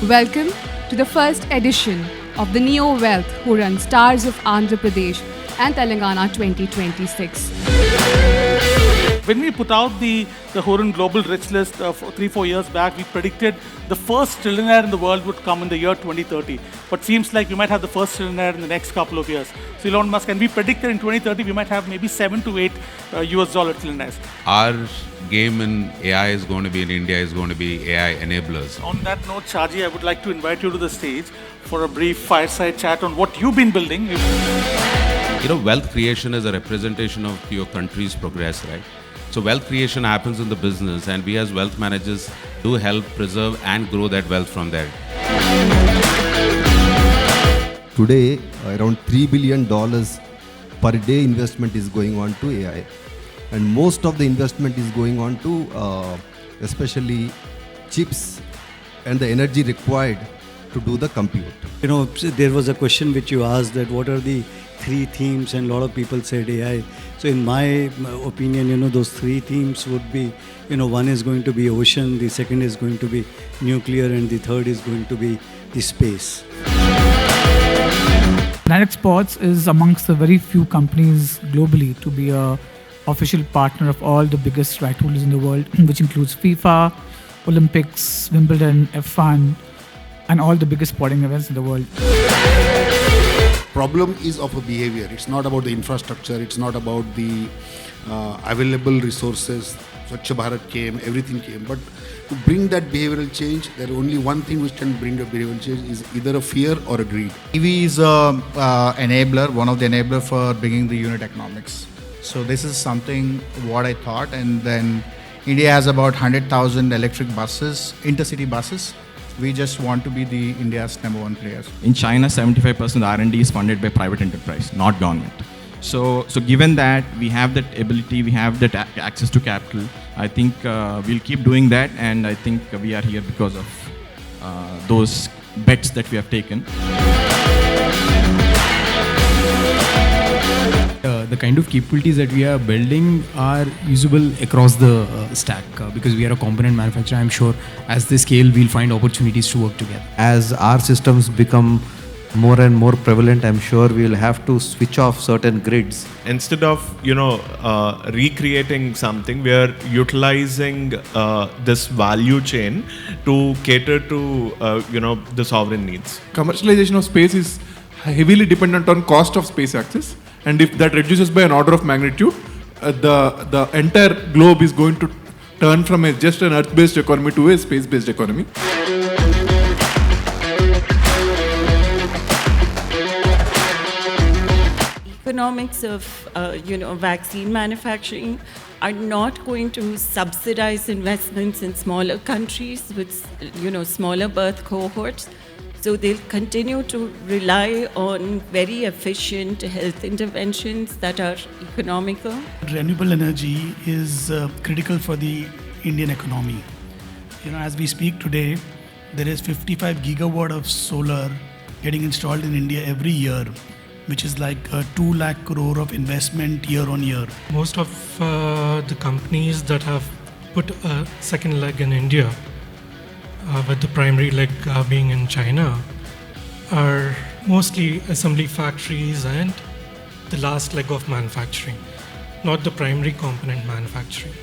Welcome to the first edition of the Neo Wealth Hurun Stars of Andhra Pradesh and Telangana 2026. When we put out the Hurun Global Rich List 3-4 years back, we predicted the first trillionaire in the world would come in the year 2030. But seems like we might have the first trillionaire in the next couple of years. So Elon Musk, and we predicted in 2030 we might have maybe 7 to 8 US dollar trillionaires. Our game in AI is going to be in India is going to be AI enablers. On that note, Shaji, I would like to invite you to the stage for a brief fireside chat on what you've been building. Wealth creation is a representation of your country's progress, right? So wealth creation happens in the business, and we as wealth managers do help preserve and grow that wealth from there. Today, around $3 billion per day investment is going on to AI. And most of the investment is going on to especially chips and the energy required to do the compute. There was a question which you asked that what are the 3 themes, and a lot of people said AI. So in my opinion, those 3 themes would be, one is going to be ocean, the second is going to be nuclear, and the third is going to be the space. Planet Sports is amongst the very few companies globally to be a official partner of all the biggest right holders in the world, which includes FIFA, Olympics, Wimbledon, F1, and all the biggest sporting events in the world. Problem is of a behavior. It's not about the infrastructure. It's not about the available resources. Swachh Bharat came, everything came. But to bring that behavioral change, there is only one thing which can bring the behavioral change is either a fear or a greed. EV is a enabler, one of the enabler for bringing the unit economics. So this is something what I thought, and then India has about 100,000 electric buses, intercity buses. We just want to be the India's #1 players. In China, 75% R&D is funded by private enterprise, not government. So given that we have that ability, we have that access to capital, I think we'll keep doing that, and I think we are here because of those bets that we have taken. The kind of capabilities that we are building are usable across the stack because we are a component manufacturer. I'm sure as they scale, we'll find opportunities to work together. As our systems become more and more prevalent, I'm sure we'll have to switch off certain grids. Instead of, recreating something, we are utilizing this value chain to cater to, the sovereign needs. Commercialization of space is heavily dependent on cost of space access. And if that reduces by an order of magnitude, the entire globe is going to turn from just an earth-based economy to a space-based economy. Economics of vaccine manufacturing are not going to subsidize investments in smaller countries with smaller birth cohorts. So they'll continue to rely on very efficient health interventions that are economical. Renewable energy is critical for the Indian economy. As we speak today, there is 55 gigawatt of solar getting installed in India every year, which is like 2 lakh crore of investment year on year. Most of the companies that have put a second leg in India, with the primary leg being in China, are mostly assembly factories and the last leg of manufacturing, not the primary component manufacturing.